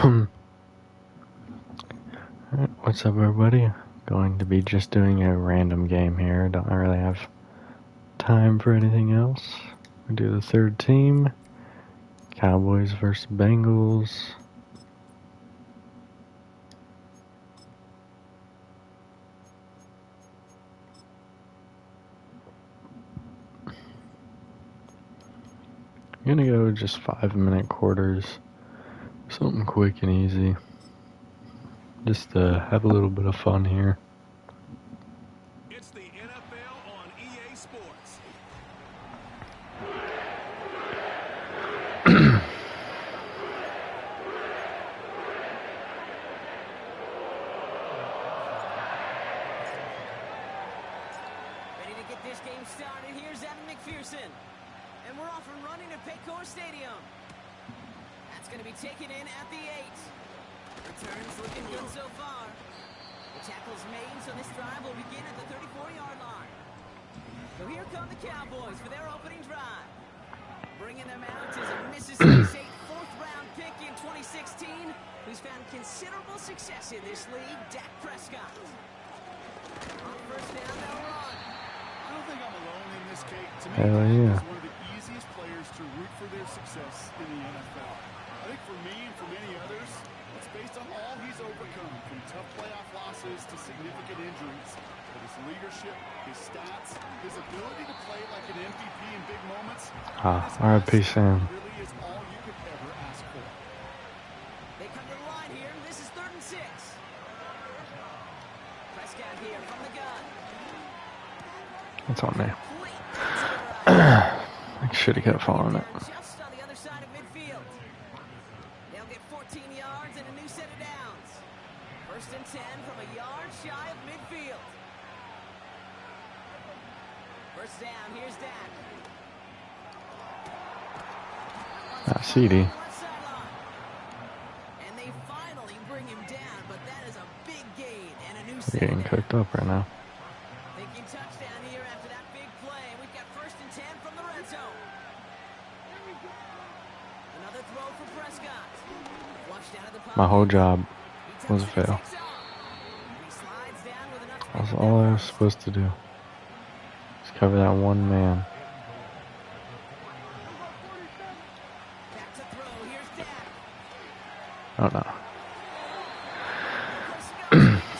Alright, what's up everybody? Going to be just doing a random game here. Don't really have time for anything else. We do the third team. Cowboys versus Bengals. I'm gonna go just 5-minute quarters. Something quick and easy. Just to have a little bit of fun here. It's the NFL on EA Sports. Ready to get this game started. Here's Evan McPherson. And we're off and running at Paycor Stadium. That's going to be taken in at the 8. Returns looking good so far. The tackle's made, so this drive will begin at the 34-yard line. So here come the Cowboys for their opening drive. Bringing them out is a Mississippi State 4th-round pick in 2016 who's found considerable success in this league, Dak Prescott. On first down, they'll run. I don't think I'm alone in this, Kate. To me, Hell Dak yeah. is one of the easiest players to root for their success in the NFL. I think for me and for many others, it's based on all he's overcome, from tough playoff losses to significant injuries. But his leadership, his stats, his ability to play like an MVP in big moments, R.I.P. Sam. really is all you could ever ask for. They come to the line here. This is 3rd and 6. Prescott here from the gun. It's on me. Complete to the right. I should have kept following it. Just on the other side of midfield. They'll get 14 yards and a new set of downs. 1st and 10 from a yard shy of midfield. First down, here's Dak. CD. Left sideline. And they finally bring him down, but that is a big gain and a new We're set getting of downs. cooked up right now. Thinking touchdown here after that big play. We've got 1st and 10 from the red zone. Another throw for Prescott. Flushed out of the pocket. My whole job He was a tucks it and fail. takes off. He slides down with enough That's speed all I to was supposed to do. Just cover that one man. back to throw. Here's Dak. Oh no. Prescott just threw it away.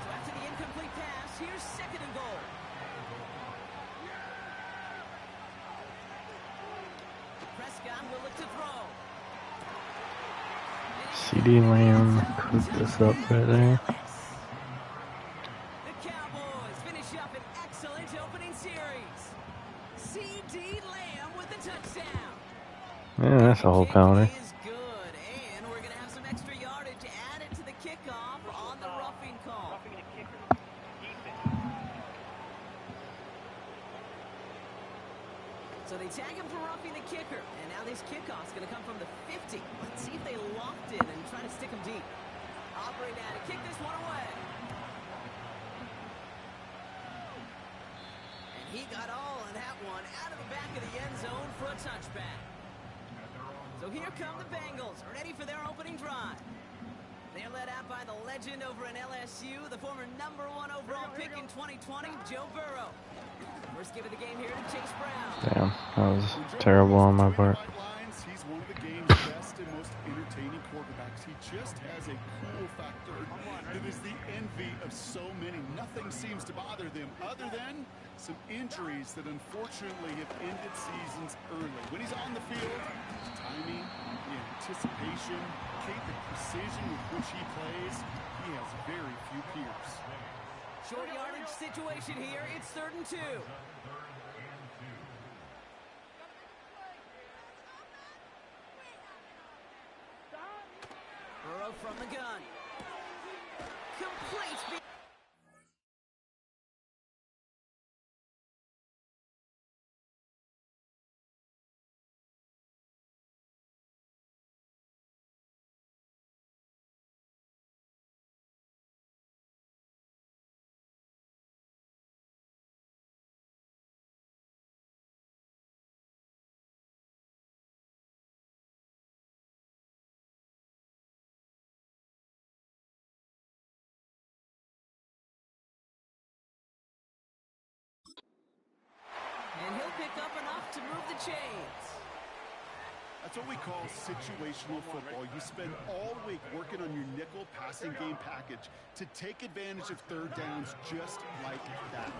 So after the incomplete pass, here's 2nd and goal. Prescott will look to throw. CD Lamb cooked us up right there. The Cowboys finish up an excellent opening series. C.D. Lamb with the touchdown. Yeah, that's a whole Kick penalty. is good, and we're going to have some extra yardage added to the kickoff on the roughing call. So they tag him for roughing the kicker, and now this kickoff's going to come from the 50. Let's see if they locked in and try to stick him deep. Aubrey now to kick this one away. And he got all of that one out of the back of the end zone for a touchback. So here come the Bengals, ready for their opening drive. They're led out by the legend over in LSU, the former #1 overall pick in 2020, Joe Burrow. First give of the game here to Chase Brown. Damn, that was terrible on my part. He's one of the game's best and most entertaining quarterbacks. He just has a cool factor that is the envy of so many. Nothing seems to bother them other than some injuries that unfortunately have ended seasons early. When he's on the field, his timing, the anticipation, the precision with which he plays, he has very few peers. Short yardage situation here. It's 3rd and 2. Burrow from the gun. Complete. chains. That's what we call situational football. You spend all week working on your nickel passing game package to take advantage of third downs just like that.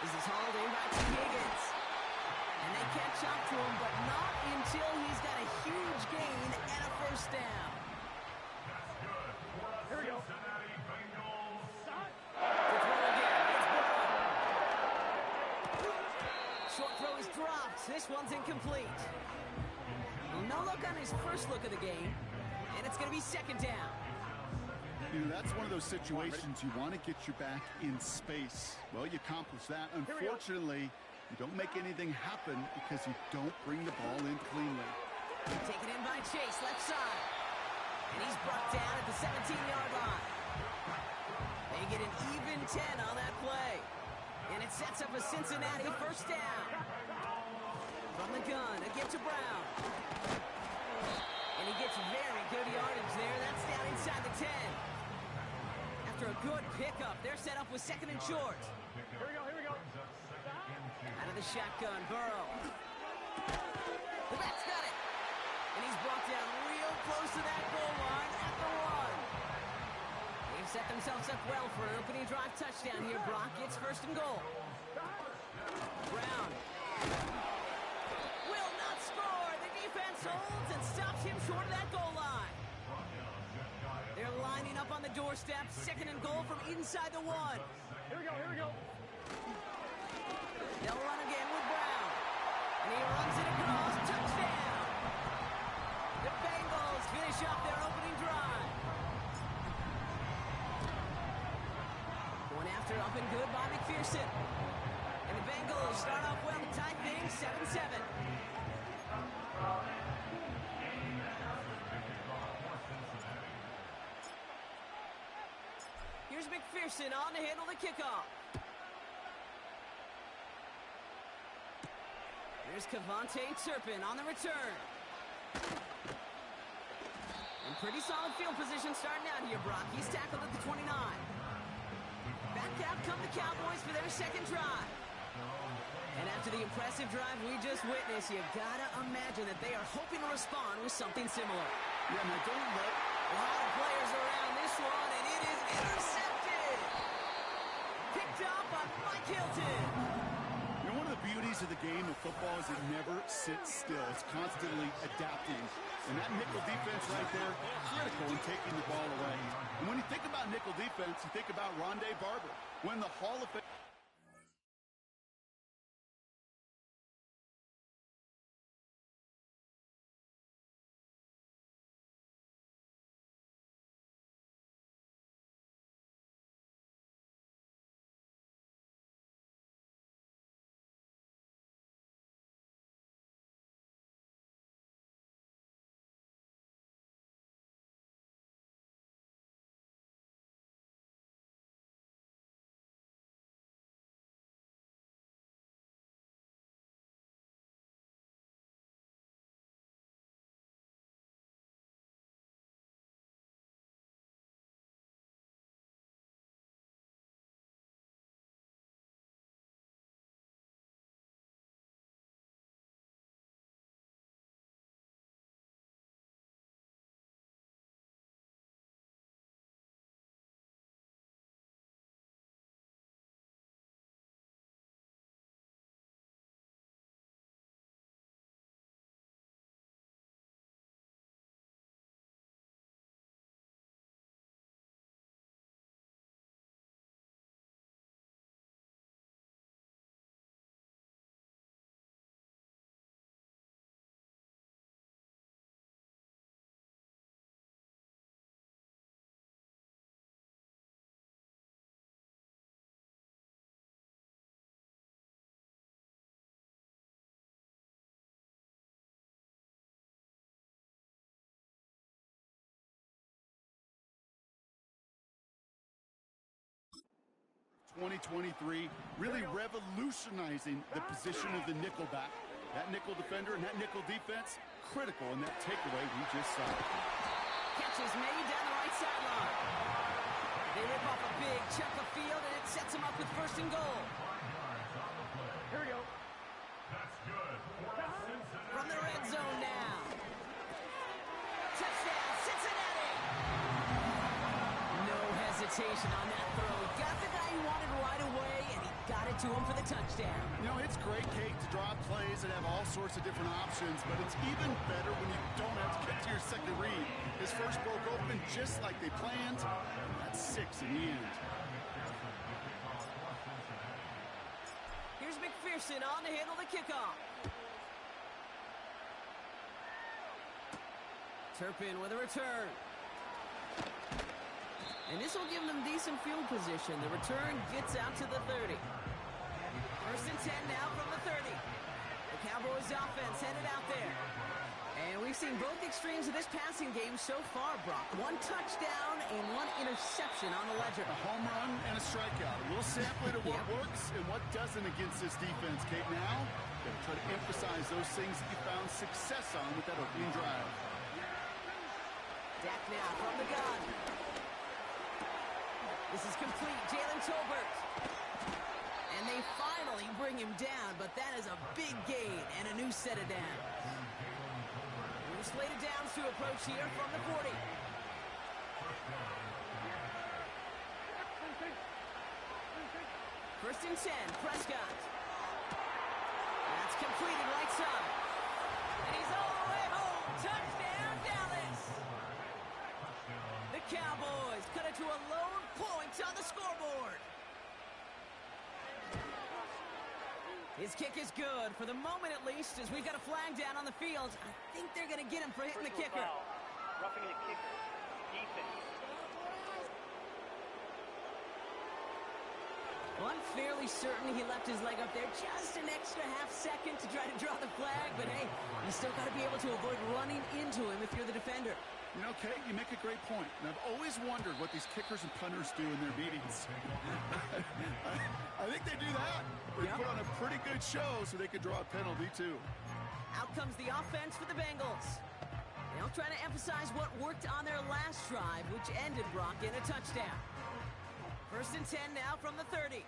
This is hauled in by T. Higgins. And they catch up to him, but not until he's got a huge gain and a first down. Here we go. To throw again, it's Burrow. Short throw is dropped. This one's incomplete. Well, no look on his first look of the game, and it's going to be second down. You know, that's one of those situations you want to get your back in space. Well, you accomplish that. Unfortunately, you don't make anything happen because you don't bring the ball in cleanly. Taken in by Chase, left side. And he's brought down at the 17-yard line. They get an even 10 on that play. And it sets up a Cincinnati first down. From the gun, a give to Brown. And he gets very good yardage there. That's down inside the 10. After a good pickup, they're set up with second and short. Here we go, here we go. Out of the shotgun, Burrow. The back's got it. And he's brought down real close to that goal line at the 1. They've set themselves up well for an opening drive touchdown here, Brock. It's first and goal. Brown will not score. The defense holds and stops him short of that goal line. They're lining up on the doorstep. Second and goal from inside the 1. Here we go, here we go. They'll run again with Brown. And he runs it across. Touchdown. The Bengals finish off their opening drive. Going after up and good by McPherson. And the Bengals start off well to tie things 7-7. Here's McPherson on to handle the kickoff. Here's Kevontae Turpin on the return. And pretty solid field position starting out here, Brock. He's tackled at the 29. Back out come the Cowboys for their second drive. And after the impressive drive we just witnessed, you gotta imagine that they are hoping to respond with something similar. Yeah, now don't let... A lot of players around this one, and it is intercepted. Picked up by Mike Hilton. You know, one of the beauties of the game of football is it never sits still. It's constantly adapting. And that nickel defense right there, critical in taking the ball away. And when you think about nickel defense, you think about Rondé Barber. When the Hall of Fame... 2023, really revolutionizing the position of the nickelback. That nickel defender and that nickel defense, critical in that takeaway we just saw. Catch is made down the right sideline. They rip off a big chunk of field, and it sets them up with first and goal. Here we go. From the red zone now. Touchdown, Cincinnati! No hesitation on that throw. Got the guy he wanted right away, and he got it to him for the touchdown. You know, it's great, Kate, to draw plays and have all sorts of different options, but it's even better when you don't have to get to your second read. His first broke open just like they planned. That's 6 in the end. Here's McPherson on to handle the kickoff. Turpin with a return. And this will give them decent field position. The return gets out to the 30. First and 10 now from the 30. The Cowboys offense headed out there. And we've seen both extremes of this passing game so far, Brock. 1 touchdown and 1 interception on the ledger. A home run and a strikeout. A little sampling of what works and what doesn't against this defense, Kate. Now, got to try to emphasize those things that you found success on with that opening drive. Dak now from the gun. This is complete. Jalen Tolbert. And they finally bring him down, but that is a big gain and a new set of downs. New slate of downs to approach here from the 40. First and 10, Prescott. That's completed right side. And he's all the way home. Touchdown, Dallas. The Cowboys cut it to a lone point on the scoreboard. His kick is good, for the moment at least, as we've got a flag down on the field. I think they're going to get him for hitting the kicker. Roughing the kicker. Defense. Well, I'm fairly certain he left his leg up there just an extra half second to try to draw the flag, but hey, you still got to be able to avoid running into him if you're the defender. You know, Kate, you make a great point. And I've always wondered what these kickers and punters do in their meetings. I think they do that. They put on a pretty good show so they could draw a penalty, too. Out comes the offense for the Bengals. They'll try to emphasize what worked on their last drive, which ended, Brock, in a touchdown. First and 10 now from the 30.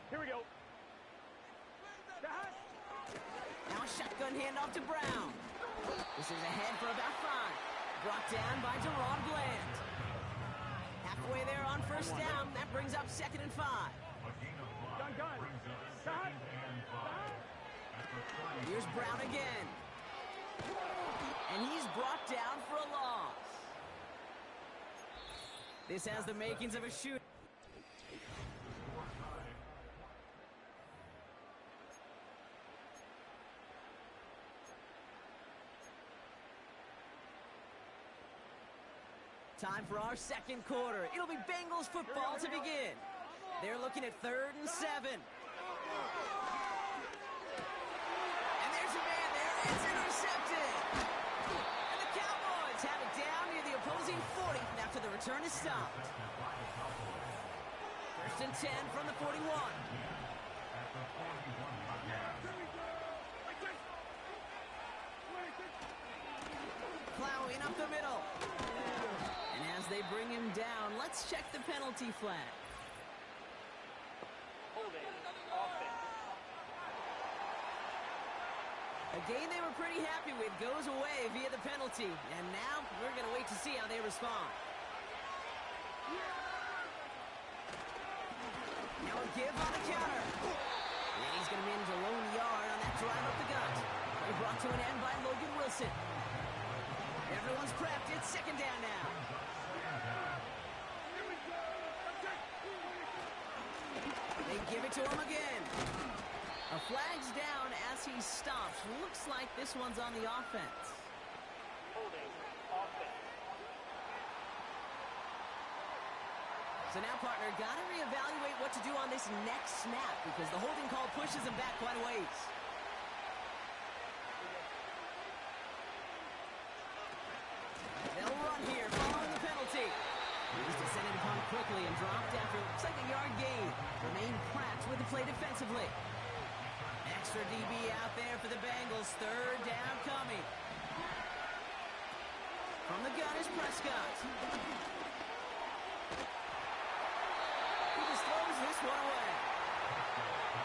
Here we go. Now a shotgun handoff to Brown. This is ahead for about 5. Brought down by Deron Bland. Halfway there on first down. That brings up 2nd and 5. Here's Brown again. And he's brought down for a loss. This has the makings of a shoot. Time for our second quarter. It'll be Bengals football to begin. They're looking at 3rd and 7. And there's a man there. It's intercepted. And the Cowboys have it down near the opposing 40 after the return is stopped. First and 10 from the 41. Plowing up the middle. And as they bring him down, let's check the penalty flag. Holding. Offense. A game they were pretty happy with goes away via the penalty. And now we're going to wait to see how they respond. Now a give on the counter. And he's going to manage a lone yard on that drive up the gut. They're brought to an end by Logan Wilson. Everyone's prepped. It's 2nd down now. They give it to him again. A flag's down as he stops. Looks like this one's on the offense. Holding. Offense. So now, partner, got to reevaluate what to do on this next snap because the holding call pushes him back quite a ways. They'll run here following the penalty. He was descended upon quickly and dropped after it looks like a yard gain. Remain Pratt with the play defensively. Extra DB out there for the Bengals. 3rd down coming. From the gun is Prescott. He just throws this one away.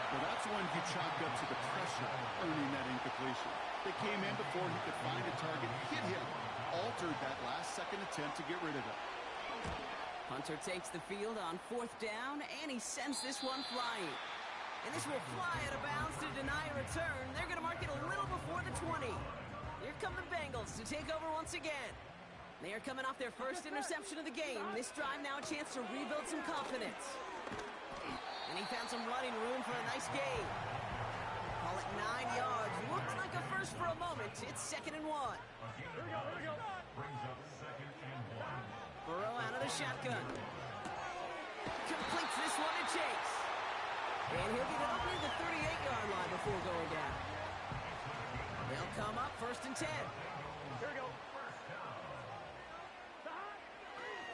Well, that's one you chalk up to the pressure earning that incompletion. They came in before he could find a target, hit him, altered that last-second attempt to get rid of it. Hunter takes the field on 4th down, and he sends this one flying. And this will fly out of bounds to deny a return. They're going to mark it a little before the 20. Here come the Bengals to take over once again. They are coming off their first interception of the game. This drive now a chance to rebuild some confidence. And he found some running room for a nice gain. Call it 9 yards. Looked like a first for a moment. It's 2nd and 1. Here we go. Brings up 2nd and 1. Burrow out of the shotgun. Completes this one to Chase. And he'll get it up near the 38-yard line before going down. They'll come up 1st and 10. Here we go.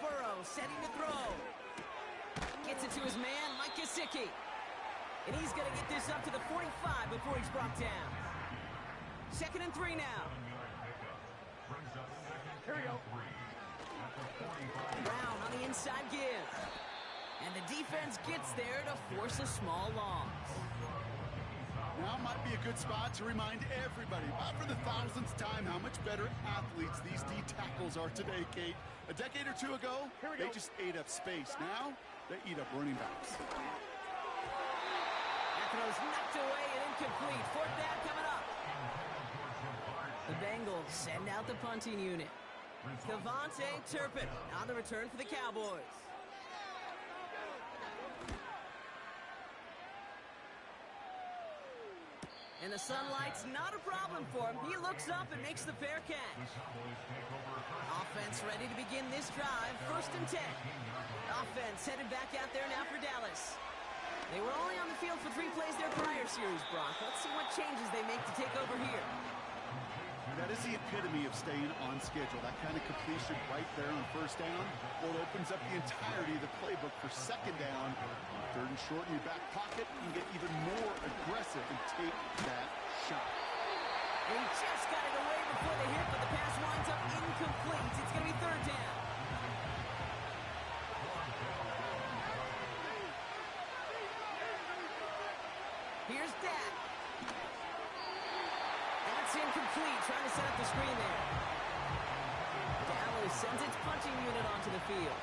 Burrow setting to throw. Gets it to his man, Mike Gesicki. And he's going to get this up to the 45 before he's brought down. 2nd and 3 now. Here we go. Brown on the inside give. And the defense gets there to force a small loss. Now might be a good spot to remind everybody, about for the 1000th time, how much better athletes these D tackles are today, Kate. A decade or two ago, they just ate up space. Now, they eat up running backs. That throw's knocked away and incomplete. 4th down coming up. The Bengals send out the punting unit. Devontae Turpin on the return for the Cowboys. And the sunlight's not a problem for him. He looks up and makes the fair catch. Offense ready to begin this drive. 1st and 10. Offense headed back out there now for Dallas. They were only on the field for 3 plays their prior series, Brock. Let's see what changes they make to take over here. That is the epitome of staying on schedule. That kind of completion right there on 1st down. Well, it opens up the entirety of the playbook for 2nd down. 3rd and short in your back pocket. You can get even more aggressive and take that shot. And he just got it away before the hit, but the pass winds up incomplete. It's going to be 3rd down. Here's Dak. That's incomplete, trying to set up the screen there. Dallas sends its punching unit onto the field.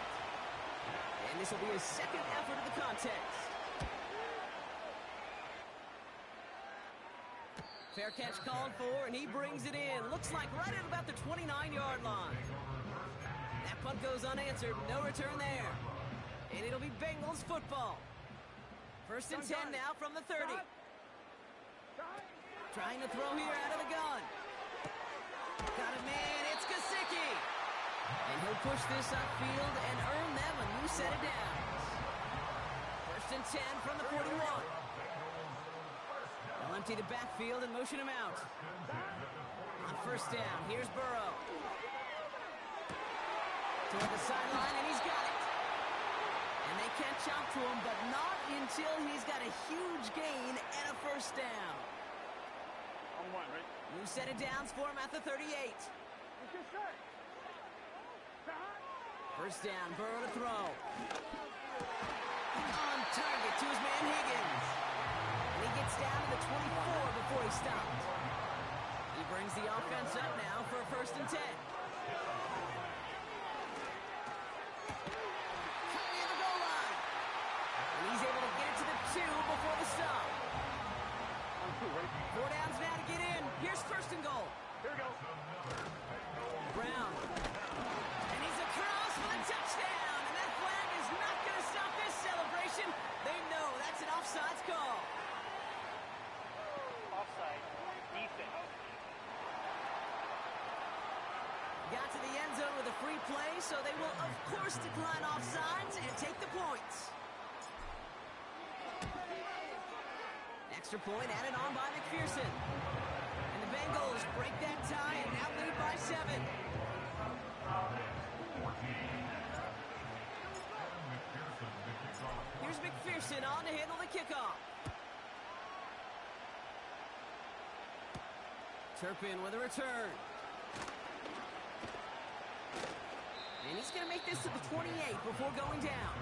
And this will be his 2nd effort of the contest. Fair catch called for, and he brings it in. Looks like right at about the 29-yard line. That punt goes unanswered. No return there. And it'll be Bengals football. 1st and 10 now from the 30. Trying to throw here out of the gun. Got a man. It's Gesicki. And he'll push this upfield and earn them a new set of downs. 1st and 10 from the 41. They'll empty the backfield and motion him out. On 1st down, here's Burrow. Toward the sideline, and he's got it. And they catch up to him, but not until he's got a huge gain and a 1st down. On 1, right? New set of downs for him at the 38. 1st down, Burrow to throw. On target to his man Higgins. And he gets down to the 24 before he stops. He brings the offense up now for a 1st and 10. Coming in the goal line. And he's able to get it to the 2 before the stop. 4 downs now to get in. Here's 1st and goal. Here we go. Brown. And he's across for the touchdown. And that flag is not going to stop this celebration. They know that's an offsides call. Offside. Defense. Got to the end zone with a free play, so they will, of course, decline offsides and take the points. Extra point added on by McPherson. And the Bengals break that tie and now lead by 7. Here's McPherson on to handle the kickoff. Turpin with a return. And he's going to make this to the 28 before going down.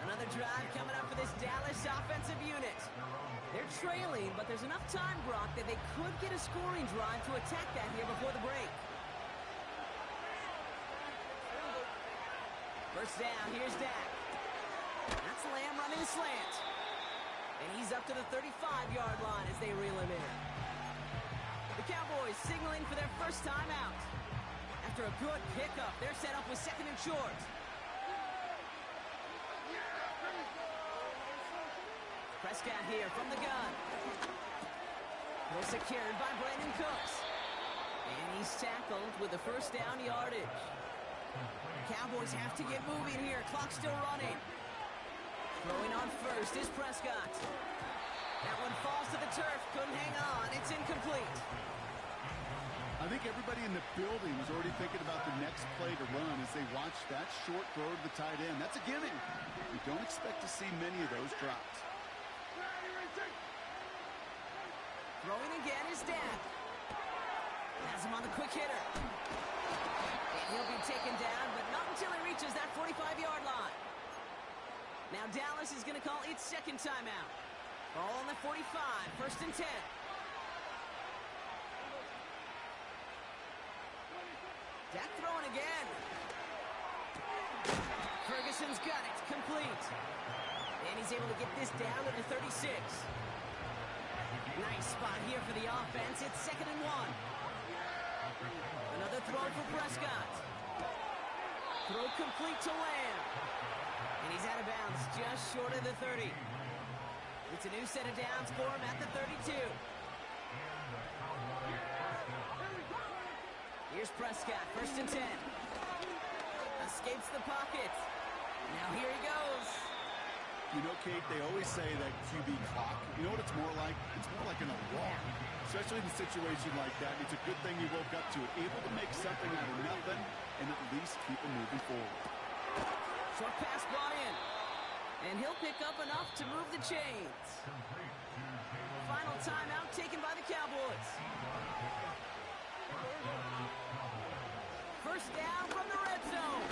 Another drive coming up for this Dallas offensive unit. They're trailing, but there's enough time, Brock, that they could get a scoring drive to attack that here before the break. First down, here's Dak. That's Lamb running a slant. And he's up to the 35-yard line as they reel him in. The Cowboys signaling for their first time out. After a good pickup, they're set up with second and short. Prescott here from the gun. Well secured by Brandon Cooks. And he's tackled with the first down yardage. Cowboys have to get moving here. Clock still running. Throwing on first is Prescott. That one falls to the turf. Couldn't hang on. It's incomplete. I think everybody in the building was already thinking about the next play to run as they watched that short throw to the tight end. That's a gimme. You don't expect to see many of those drops. Throwing again is Dak. Has him on the quick hitter. And he'll be taken down, but not until he reaches that 45-yard line. Now Dallas is going to call its second timeout. Ball on the 45, first and 10. Dak throwing again. Ferguson's got it, complete. And he's able to get this down to the 36. Nice spot here for the offense. It's second and 1. Another throw for Prescott. Throw complete to Lamb. And he's out of bounds just short of the 30. It's a new set of downs for him at the 32. Here's Prescott, first and 10. Escapes the pocket. Now here he goes. You know, Kate, they always say that QB clock. You know what it's more like? It's more like an alarm. Especially in a situation like that. It's a good thing you woke up to it. Able to make something out of nothing and at least keep them moving forward. Short pass brought in. And he'll pick up enough to move the chains. Final timeout taken by the Cowboys. First down from the red zone.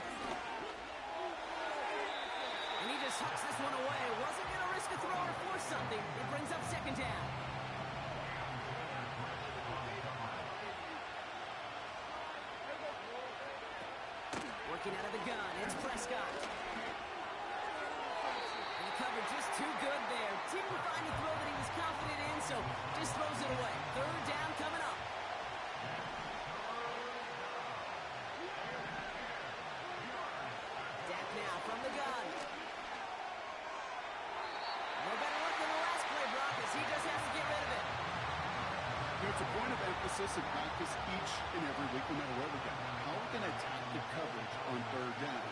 And he just hucks this one away. Wasn't going to risk a throw or force something. It brings up second down. Working out of the gun, it's Prescott. And the coverage just too good there. Didn't find the throw that he was confident in, so just throws it away. Third down coming up. Dak now from the gun. No better luck than the last play, Brock, as he just has to get rid of it. It's a point of emphasis in practice each and every week, no matter where we go. How are we going to attack the coverage on third down?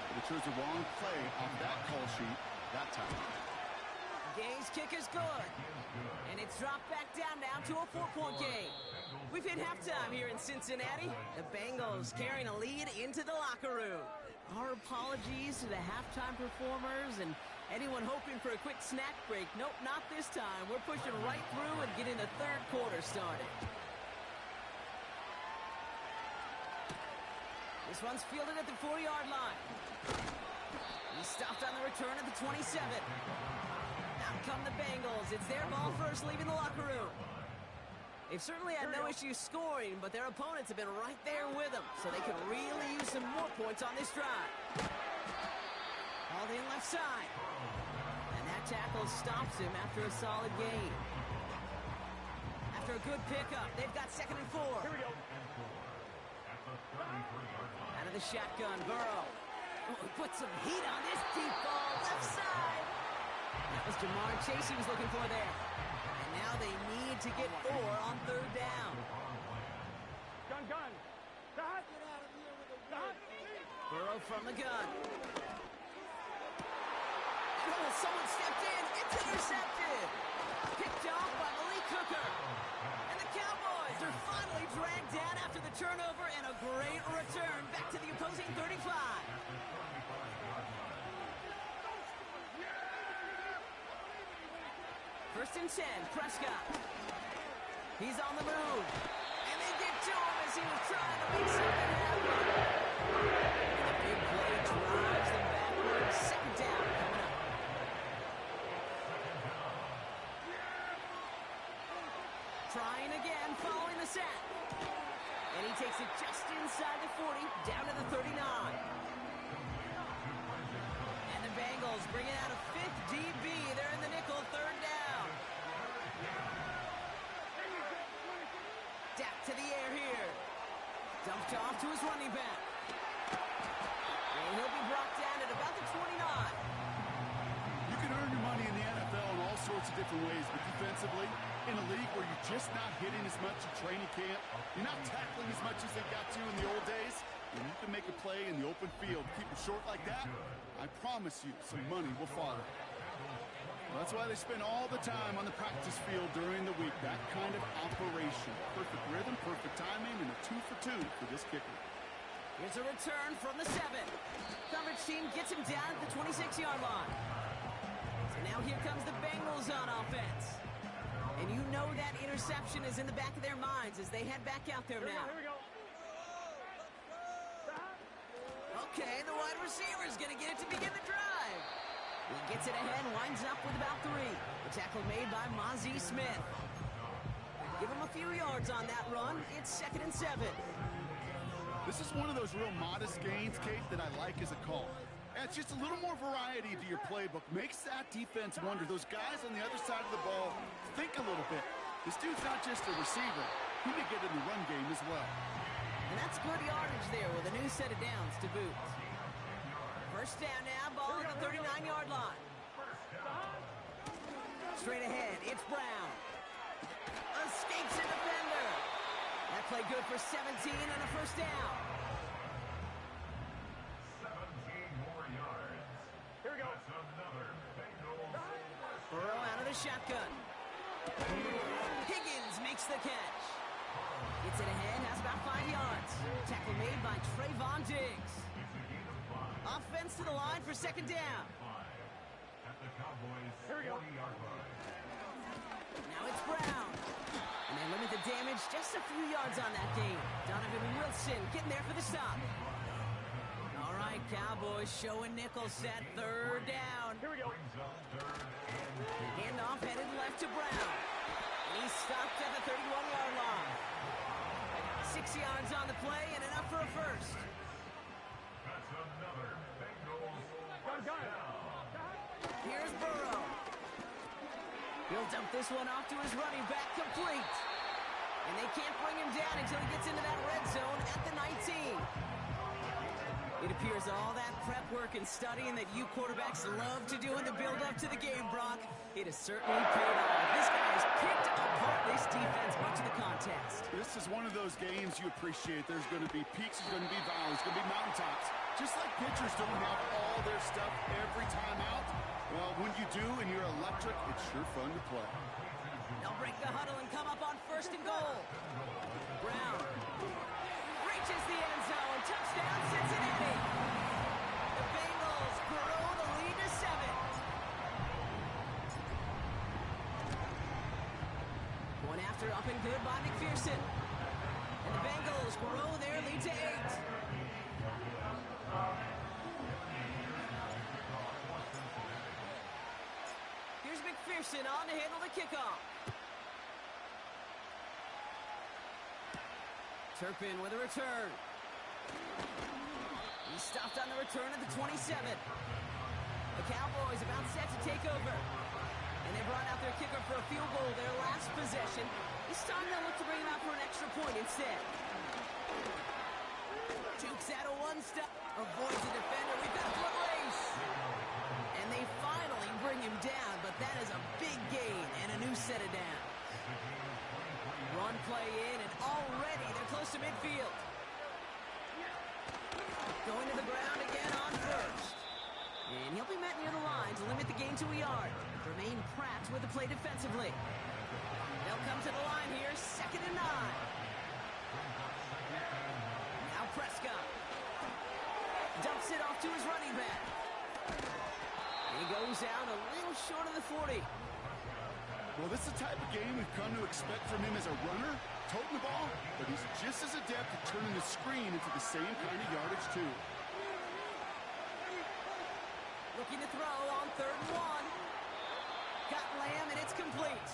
But it chose the wrong play off that call sheet that time. Gay's kick is good. And it's dropped back down now to a 4-point game. We've hit halftime here in Cincinnati. The Bengals carrying a lead into the locker room. Our apologies to the halftime performers and anyone hoping for a quick snack break. Nope, not this time. We're pushing right through and getting the third quarter started. This one's fielded at the 4-yard line. He's stopped on the return at the 27. Out come the Bengals. It's their ball first, leaving the locker room. They've certainly had no issues scoring, but their opponents have been right there with them, so they could really use some more points on this drive. Hauled in left side. And that tackle stops him after a solid gain. After a good pickup, they've got second and 4. Here we go. Out of the shotgun, Burrow. Oh, he put some heat on this deep ball, left side. That was Jamar Chase he was looking for there. And now they need to get 4 on third down. Gun. The hut. The hut. Burrow from the gun. Oh, someone stepped in. It's intercepted. Picked off by Malik Hooker. And the Cowboys are finally dragged down after the turnover and a great return back to the opposing 35. First and 10, Prescott. He's on the move. And they get to him as he was trying to make something happen. And the big play drives them backwards. Second down coming up. the sack. And he takes it just inside the 40, down to the 39. And the Bengals bring it out a fifth DB. They're in the nickel, third down. Dak to the air here. Dumped off to his running back. And he'll be brought down at about the 29. You can earn your money in the NFL in all sorts of different ways, but defensively, in a league where you're just not hitting as much in training camp, you're not tackling as much as they got to in the old days, and you can make a play in the open field, keep it short like that, I promise you some money will follow. That's why they spend all the time on the practice field during the week, that kind of operation. Perfect rhythm, perfect timing, and a 2 for 2 for this kicker. Here's a return from the 7. Coverage team gets him down at the 26-yard line. So now here comes the Bengals on offense. And you know that interception is in the back of their minds as they head back out there now. Here we go. Okay, the wide receiver is going to get it to begin the drive. He gets it ahead, winds up with about 3. The tackle made by Mozzie Smith. Give him a few yards on that run. It's 2nd and 7. This is one of those real modest gains, Kate, that I like as a call. It's just a little more variety to your playbook. Makes that defense wonder. Those guys on the other side of the ball think a little bit. This dude's not just a receiver. He may get in the run game as well. And that's good yardage there with a new set of downs to boot. First down now, ball at the 39-yard line. Straight ahead, it's Brown. Escapes a defender. That play good for 17 and a first down. 17 more yards. Here we go. That's another Bengals. Burrow out of the shotgun. Higgins makes the catch. Gets it ahead, has about 5 yards. Tackle made by Trayvon Diggs. Offense to the line for 2nd down. At the Cowboys' Here we go. 40-yard line. Now it's Brown. And they limit the damage just a few yards on that game. Donovan Wilson getting there for the stop. All right, Cowboys showing nickel set, 3rd down. Here we go. Brings up 3rd and 2. Handoff headed left to Brown. And he's stopped at the 31-yard line. 6 yards on the play and enough for a first. That's another Bengals. Gun. Here's Burrow. He'll dump this one off to his running back, complete. And they can't bring him down until he gets into that red zone at the 19. It appears all that prep work and studying that you quarterbacks love to do in the build-up to the game, Brock, it has certainly paid off. This guy has picked apart this defense much of the contest. This is one of those games you appreciate. There's going to be peaks, there's going to be valleys, going to be mountaintops. Just like pitchers don't have all their stuff every time out. Well, when you do and you're electric, it's sure fun to play. They'll break the huddle and come up on 1st and goal. Brown reaches the end zone. Touchdown, Cincinnati. The Bengals grow the lead to 7. Going after up and good by McPherson. And the Bengals grow their lead to 8. Here's McPherson on to handle the kickoff. Turpin with a return. He's stopped on the return at the 27. The Cowboys about set to take over. And they brought out their kicker for a field goal their last possession. This time they'll look to bring him out for an extra point instead. Jukes out a one-step. Avoids the defender. We've got a foot race. And they finally bring him down, but that is a big gain and a new set of downs. Run play in, and already they're close to midfield. Going to the ground again on 1st. And he'll be met near the line to limit the gain to a yard. Remain Pratt with the play defensively. They'll come to the line here, 2nd and 9. Now Prescott. Dumps it off to his running back. And he goes out a little short of the 40. Well, this is the type of game we've come to expect from him as a runner, toting the ball, but he's just as adept at turning the screen into the same kind of yardage, too. Looking to throw on 3rd and 1. Got Lamb, and it's complete.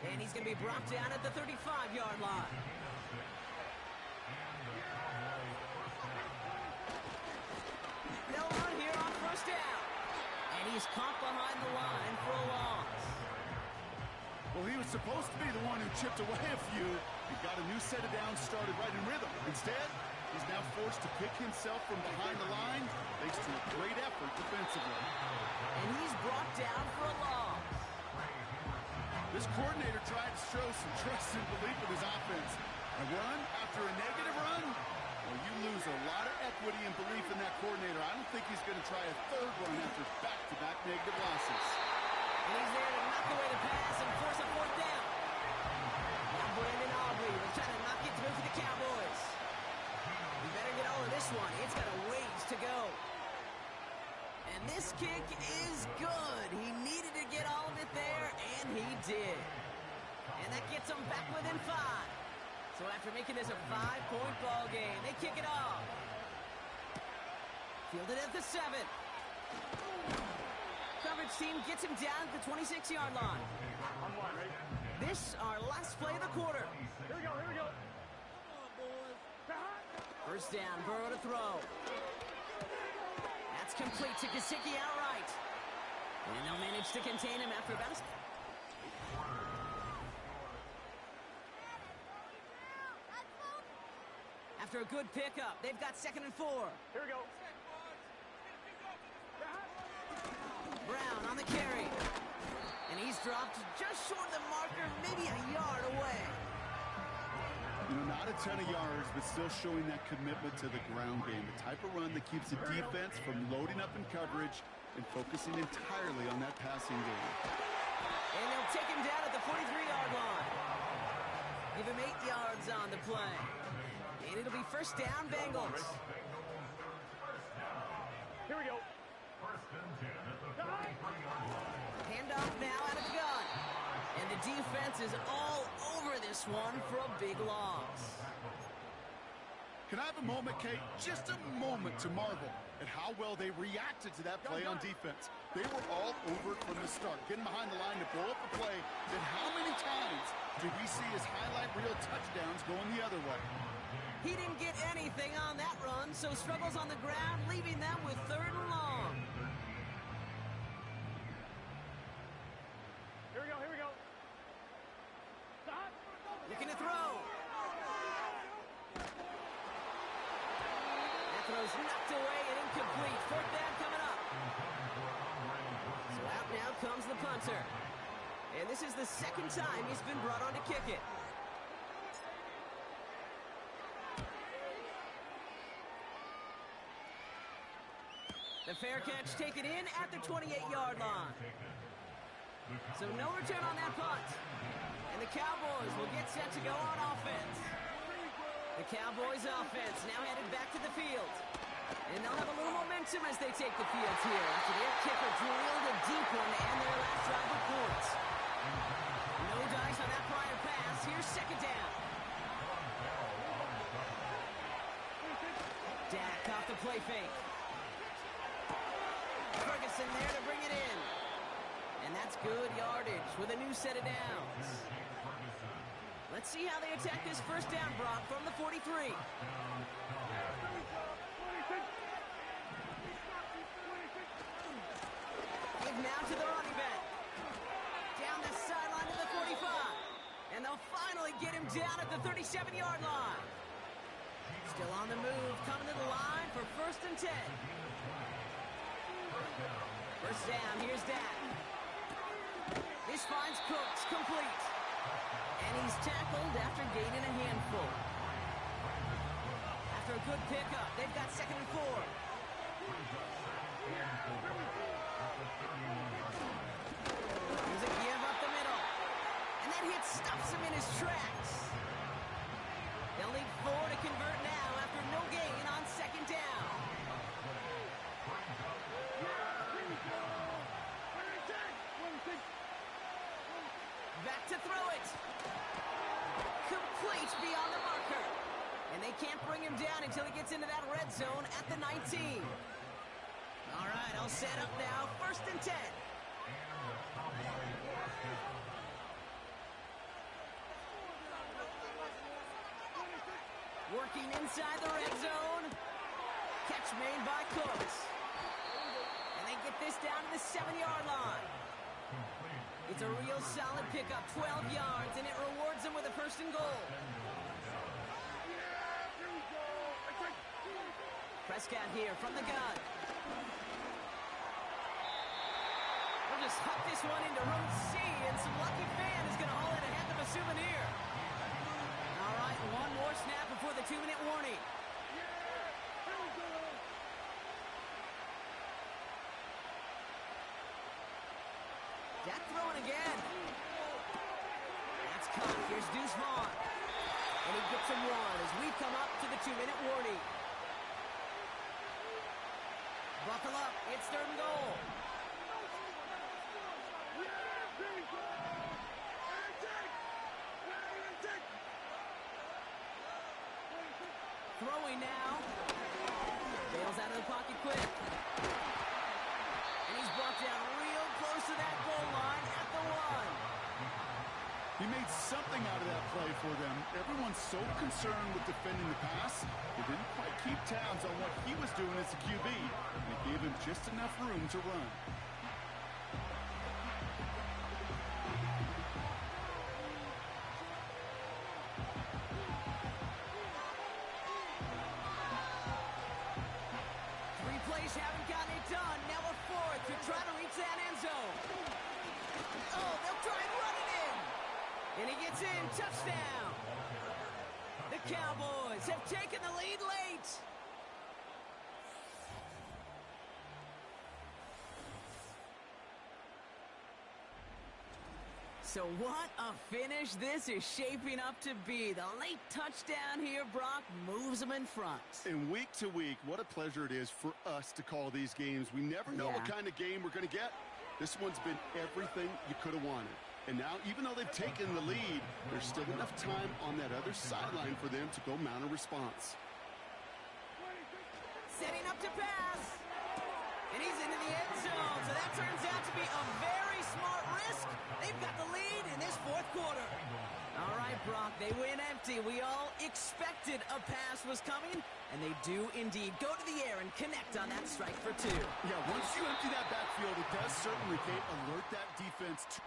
And he's going to be brought down at the 35-yard line. They'll run here on first down. And he's caught behind the line for a loss. Well, he was supposed to be the one who chipped away a few. He got a new set of downs started right in rhythm. Instead, he's now forced to pick himself from behind the line thanks to a great effort defensively. And he's brought down for a loss. This coordinator tried to show some trust and belief in his offense. A run after a negative run? Well, you lose a lot of equity and belief in that coordinator. I don't think he's going to try a third run after back-to-back negative losses. And he's there to knock away the pass and force a fourth down. Now Brandon Aubrey will try to knock it through for the Cowboys. You better get all of this one. It's got a ways to go. And this kick is good. He needed to get all of it there, and he did. And that gets them back within 5. So after making this a 5-point ball game, they kick it off. Fielded at the 7. Coverage team gets him down at the 26-yard line. On one, right? This our last play of the quarter. Here we go, here we go. Come on, boys. First down, Burrow to throw. That's complete to Gesicki outright. And they'll manage to contain him after about a... After a good pickup, they've got 2nd and 4. Here we go. Brown on the carry. And he's dropped just short of the marker, maybe a yard away. You know, not a ton of yards, but still showing that commitment to the ground game. The type of run that keeps the defense from loading up in coverage and focusing entirely on that passing game. And they'll take him down at the 43-yard line. Give him 8 yards on the play. And it'll be first down, Bengals. Here we go. First and 10 at the 43-yard line. Handoff now out of the gun. And the defense is all over this one for a big loss. Can I have a moment, Kate? Just a moment to marvel at how well they reacted to that play on defense. They were all over it from the start, getting behind the line to blow up the play. Then how many times did we see his highlight reel touchdowns going the other way? He didn't get anything on that run, so struggles on the ground, leaving them with 3rd and long. Here we go, here we go. Stop. Looking to throw. That throw's knocked away and incomplete. 4th down coming up. So out now comes the punter. And this is the 2nd time he's been brought on to kick it. The fair catch taken in at the 28-yard line. So no return on that punt. And the Cowboys will get set to go on offense. The Cowboys offense now headed back to the field. And they'll have a little momentum as they take the field here after their kicker drilled a deep one and their last drive of points. No dice on that prior pass. Here's 2nd down. Dak off the play fake. Ferguson there to bring it in. And that's good yardage with a new set of downs. Let's see how they attack this first down, Brock, from the 43. Give now to the running back. Down the sideline to the 45. And they'll finally get him down at the 37-yard line. Still on the move, coming to the line for 1st and 10. First down, here's Dak. This finds Cooks, complete. And he's tackled after gaining a handful. After a good pickup, they've got 2nd and 4. Here's a give up the middle. And that hit stops him in his tracks. They'll need 4 to convert now after no gain on 2nd down. Back to throw it. Complete beyond the marker. And they can't bring him down until he gets into that red zone at the 19. All right, I'll set up now. 1st and 10. Working inside the red zone. Catch made by Cooks. And they get this down to the 7-yard line. It's a real solid pickup, 12 yards, and it rewards them with a first and goal. Prescott here from the gun. We'll just huck this one into row C, and some lucky fan is going to haul in a heck of a souvenir. All right, one more snap before the 2-minute warning. Jack throwing again. That's caught. Here's Deuce Vaughn. And he gets him one as we come up to the 2-minute warning. Buckle up. It's 3rd and goal. Throwing now. Bails out of the pocket quick. And he's brought down real close to that goal line at the 1. He made something out of that play for them. Everyone's so concerned with defending the pass, they didn't quite keep tabs on what he was doing as a QB. They gave him just enough room to run. Haven't gotten it done. Now a 4th to try to reach that end zone. Oh, they'll try and run it in. And he gets in. Touchdown. The Cowboys have taken the lead late. So what a finish this is shaping up to be. The late touchdown here, Brock, moves them in front. And week to week, what a pleasure it is for us to call these games. We never know what kind of game we're going to get. This one's been everything you could have wanted. And now, even though they've taken the lead, there's still enough time on that other sideline for them to go mount a response. Setting up to pass. And he's into the end zone. So that turns out to be a very smart risk. They've got the lead in this 4th quarter. All right, Brock, they win empty. We all expected a pass was coming, and they do indeed go to the air and connect on that strike for 2. Yeah, once you empty that backfield, it does certainly alert that defense to...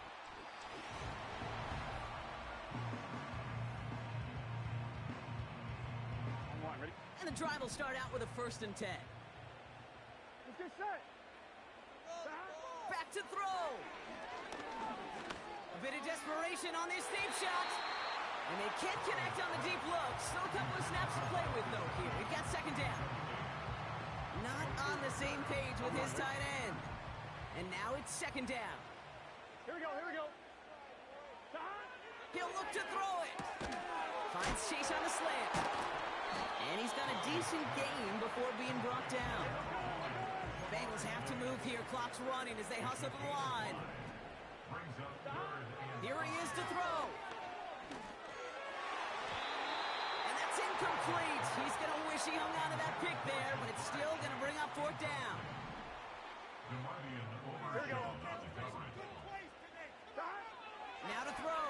And the drive will start out with a 1st and 10. Let's get set. Back to throw. A bit of desperation on this deep shot. And they can't connect on the deep look. Still a couple of snaps to play with, though, here. We've got 2nd down. Not on the same page with his tight end. And now it's 2nd down. Here we go, here we go. He'll look to throw it. Finds Chase on the slant. And he's got a decent gain before being brought down. Bengals have to move here. Clock's running as they hustle to the line. Here he is to throw. And that's incomplete. He's going to wish he hung on to that pick there, but it's still going to bring up 4th down. Here we go. Now to throw.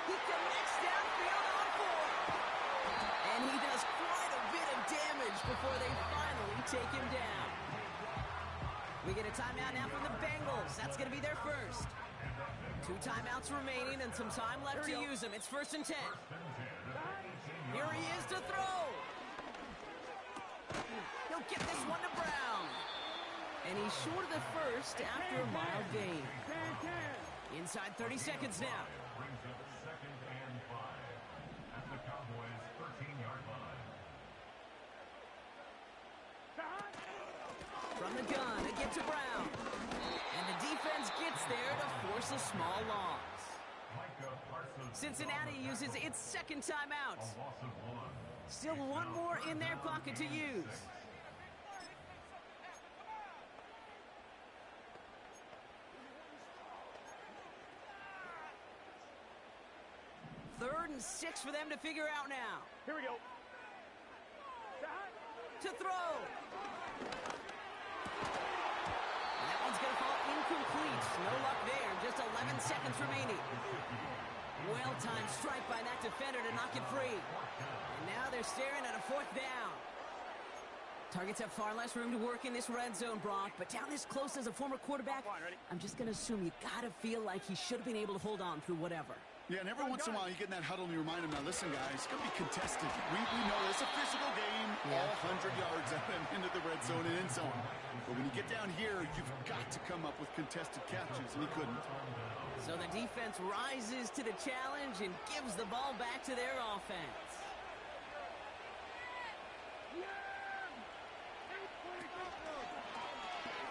He connects downfield on 4. And he does quite a bit of damage before they finally take him down. We get a timeout now from the Bengals. That's going to be their first. 2 timeouts remaining and some time left to use them. It's 1st and 10. Here he is to throw. He'll get this one to Brown. And he's short of the first after a mild gain. Inside 30 seconds now. Brings up 2nd and 5 at the Cowboys' 13-yard line. From the gun, it gets to Brown. And the defense gets there to force a small loss. Cincinnati uses its 2nd timeout. A loss of 1. Still one more in their pocket to use. Third and 6 for them to figure out now. Here we go. To throw. That one's going to fall incomplete. No luck there. Just 11 seconds remaining. Well-timed strike by that defender to knock it free. And now they're staring at a 4th down. Targets have far less room to work in this red zone, Brock, but down this close as a former quarterback, I'm just going to assume you got to feel like he should have been able to hold on through whatever. Yeah, and every once in a while you get in that huddle and you remind him, now listen, guys, it's going to be contested. We know it's a physical game, all 100 yards out and into the red zone and end zone. But when you get down here, you've got to come up with contested catches, and he couldn't. So the defense rises to the challenge and gives the ball back to their offense.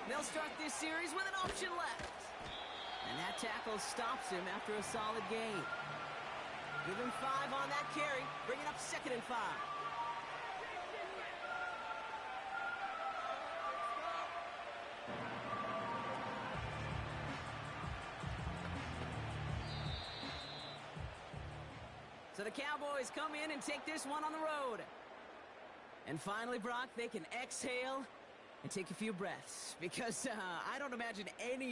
They'll start this series with an option left. And that tackle stops him after a solid gain. Give him 5 on that carry, bringing up 2nd and 5. So the Cowboys come in and take this one on the road. And finally, Brock, they can exhale and take a few breaths, because I don't imagine any